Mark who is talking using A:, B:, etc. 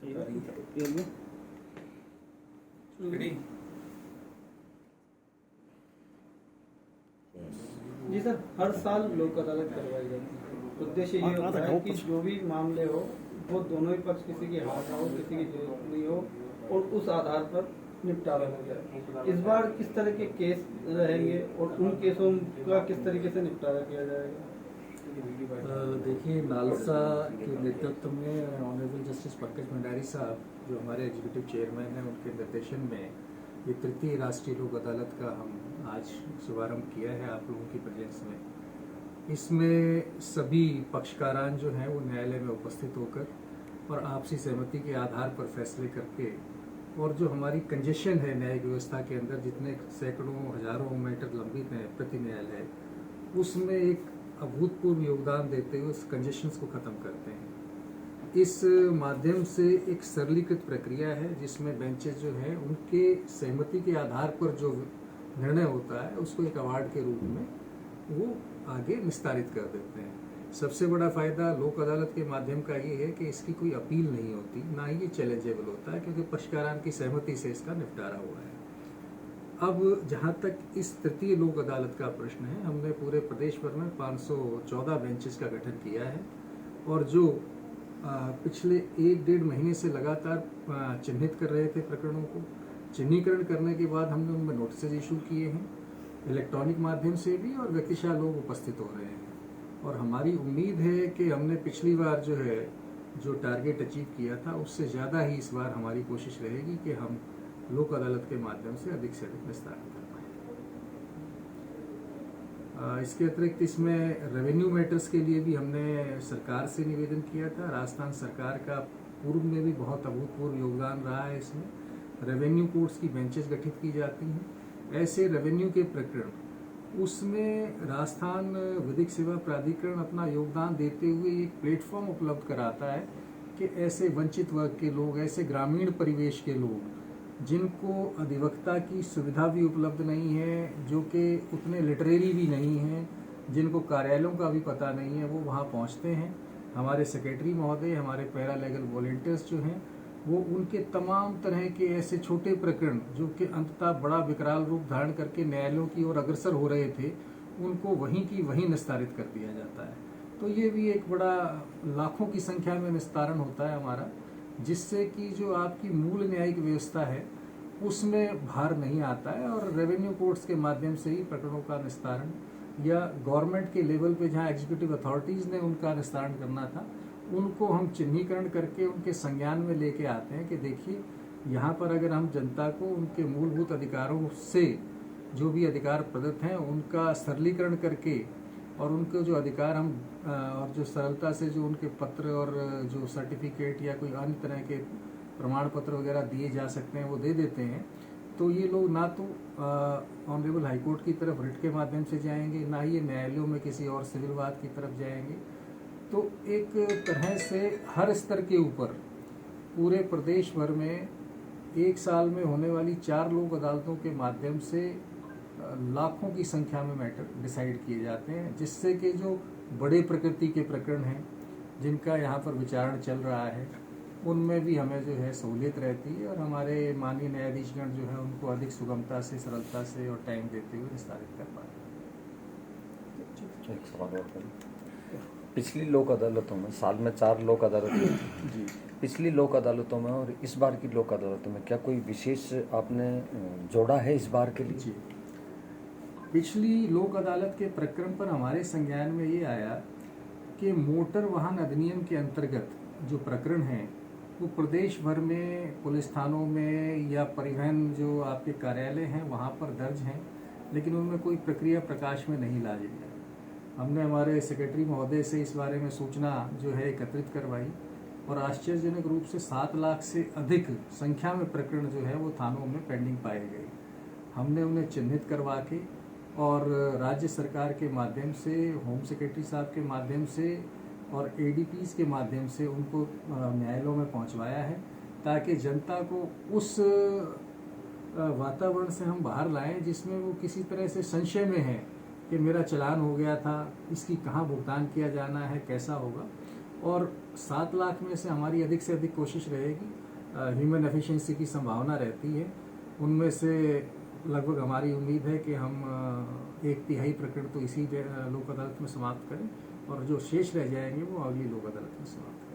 A: जी sir, हर साल लोक अदालत करवाई जाती है। उद्देश्य ये होता है कि जो भी मामले हो वो दोनों ही पक्ष, किसी की हार ना हो, किसी की जीत नहीं हो, और उस आधार पर निपटारा हो जाए। इस बार किस तरह के केस रहेंगे और उन केसों का किस तरीके से निपटारा किया जाएगा?
B: देखिए, नालसा के नेतृत्व में ऑनरेबल जस्टिस पंकज भंडारी साहब, जो हमारे एग्जीक्यूटिव चेयरमैन हैं, उनके निर्देशन में ये तृतीय राष्ट्रीय लोक अदालत का हम आज शुभारंभ किया है आप लोगों की प्रेजेंस में। इसमें सभी पक्षकारान जो हैं वो न्यायालय में उपस्थित होकर और आपसी सहमति के आधार पर फैसले करके, और जो हमारी कंजेशन है न्यायिक व्यवस्था के अंदर, जितने सैकड़ों हजारों मीटर लंबित हैं प्रति न्यायालय, उसमें एक अभूतपूर्व योगदान देते हुए उस कंजेशंस को ख़त्म करते हैं। इस माध्यम से एक सरलीकृत प्रक्रिया है जिसमें बेंचेस जो हैं उनके सहमति के आधार पर जो निर्णय होता है उसको एक अवार्ड के रूप में वो आगे निस्तारित कर देते हैं। सबसे बड़ा फ़ायदा लोक अदालत के माध्यम का ये है कि इसकी कोई अपील नहीं होती, ना ही ये चैलेंजेबल होता है, क्योंकि पक्षकारान की सहमति से इसका निपटारा हुआ है। अब जहाँ तक इस तृतीय लोक अदालत का प्रश्न है, हमने पूरे प्रदेश भर में 514 बेंचेस का गठन किया है, और जो पिछले 1-1.5 महीने से लगातार चिन्हित कर रहे थे प्रकरणों को, चिन्हीकरण करने के बाद हमने उनमें नोटिस इशू किए हैं, इलेक्ट्रॉनिक माध्यम से भी, और व्यक्तिशः लोग उपस्थित हो रहे हैं। और हमारी उम्मीद है कि हमने पिछली बार जो टारगेट अचीव किया था उससे ज़्यादा ही इस बार हमारी कोशिश रहेगी कि हम लोक अदालत के माध्यम से अधिक विस्तार कर पाए। इसके अतिरिक्त इसमें रेवेन्यू मैटर्स के लिए भी हमने सरकार से निवेदन किया था। राजस्थान सरकार का पूर्व में भी बहुत अभूतपूर्व योगदान रहा है इसमें। रेवेन्यू कोर्ट्स की बेंचेस गठित की जाती हैं। ऐसे रेवेन्यू के प्रकरण, उसमें राजस्थान विधिक सेवा प्राधिकरण अपना योगदान देते हुए एक प्लेटफॉर्म उपलब्ध कराता है कि ऐसे वंचित वर्ग के लोग, ऐसे ग्रामीण परिवेश के लोग जिनको अधिवक्ता की सुविधा भी उपलब्ध नहीं है, जो कि उतने लिटरेरी भी नहीं हैं, जिनको कार्यालयों का भी पता नहीं है, वो वहाँ पहुँचते हैं। हमारे सेक्रेटरी महोदय, हमारे पैरालीगल वॉलंटियर्स जो हैं, वो उनके तमाम तरह के ऐसे छोटे प्रकरण जो कि अंततः बड़ा विकराल रूप धारण करके न्यायालयों की ओर अग्रसर हो रहे थे, उनको वहीं की वहीं निस्तारित कर दिया जाता है। तो ये भी एक बड़ा लाखों की संख्या में निस्तारण होता है हमारा, जिससे कि जो आपकी मूल न्यायिक व्यवस्था है उसमें भार नहीं आता है। और रेवेन्यू कोर्ट्स के माध्यम से ही प्रकरणों का निस्तारण, या गवर्नमेंट के लेवल पे जहाँ एग्जीक्यूटिव अथॉरिटीज़ ने उनका निस्तारण करना था, उनको हम चिन्हीकरण करके उनके संज्ञान में लेके आते हैं कि देखिए, यहाँ पर अगर हम जनता को उनके मूलभूत अधिकारों से जो भी अधिकार प्रदत्त हैं उनका सरलीकरण करके, और उनके जो अधिकार हम और जो सरलता से जो उनके पत्र और जो सर्टिफिकेट या कोई अन्य तरह के प्रमाण पत्र वगैरह दिए जा सकते हैं वो दे देते हैं, तो ये लोग ना तो ऑनरेबल हाईकोर्ट की तरफ रिट के माध्यम से जाएंगे, ना ही ये न्यायालयों में किसी और सिविल वाद की तरफ जाएंगे। तो एक तरह से हर स्तर के ऊपर पूरे प्रदेश भर में एक साल में होने वाली 4 लोक अदालतों के माध्यम से लाखों की संख्या में मैटर डिसाइड किए जाते हैं, जिससे कि जो बड़े प्रकृति के प्रकरण हैं जिनका यहाँ पर विचारण चल रहा है, उनमें भी हमें जो है सहूलियत रहती है, और हमारे माननीय न्यायाधीशगण जो है उनको अधिक सुगमता से, सरलता से और टाइम देते हुए निस्तारित कर पाते हैं।
C: एक सवाल और करें। पिछली लोक अदालतों में साल में 4 लोक अदालतें जी, पिछली लोक अदालतों में और इस बार की लोक अदालतों में क्या कोई विशेष आपने जोड़ा है इस बार के लिए?
B: जी, पिछली लोक अदालत के प्रकरण पर हमारे संज्ञान में ये आया कि मोटर वाहन अधिनियम के अंतर्गत जो प्रकरण हैं वो प्रदेश भर में पुलिस थानों में या परिवहन जो आपके कार्यालय हैं वहाँ पर दर्ज हैं, लेकिन उनमें कोई प्रक्रिया प्रकाश में नहीं लाई गई। हमने हमारे सेक्रेटरी महोदय से इस बारे में सूचना जो है एकत्रित करवाई, और आश्चर्यजनक रूप से 7 लाख से अधिक संख्या में प्रकरण जो है वो थानों में पेंडिंग पाए गए। हमने उन्हें चिन्हित करवा के और राज्य सरकार के माध्यम से, होम सेक्रेटरी साहब के माध्यम से और एडीपीज के माध्यम से उनको न्यायालयों में पहुंचवाया है, ताकि जनता को उस वातावरण से हम बाहर लाएं जिसमें वो किसी तरह से संशय में है कि मेरा चालान हो गया था, इसकी कहाँ भुगतान किया जाना है, कैसा होगा। और 7 लाख में से हमारी अधिक से अधिक कोशिश रहेगी, ह्यूमन एफिशिएंसी की संभावना रहती है। उनमें से लगभग हमारी उम्मीद है कि हम 1/3 प्रकरण तो इसी लोक अदालत में समाप्त करें और जो शेष रह जाएंगे वो अगली लोक अदालत में समाप्त करें।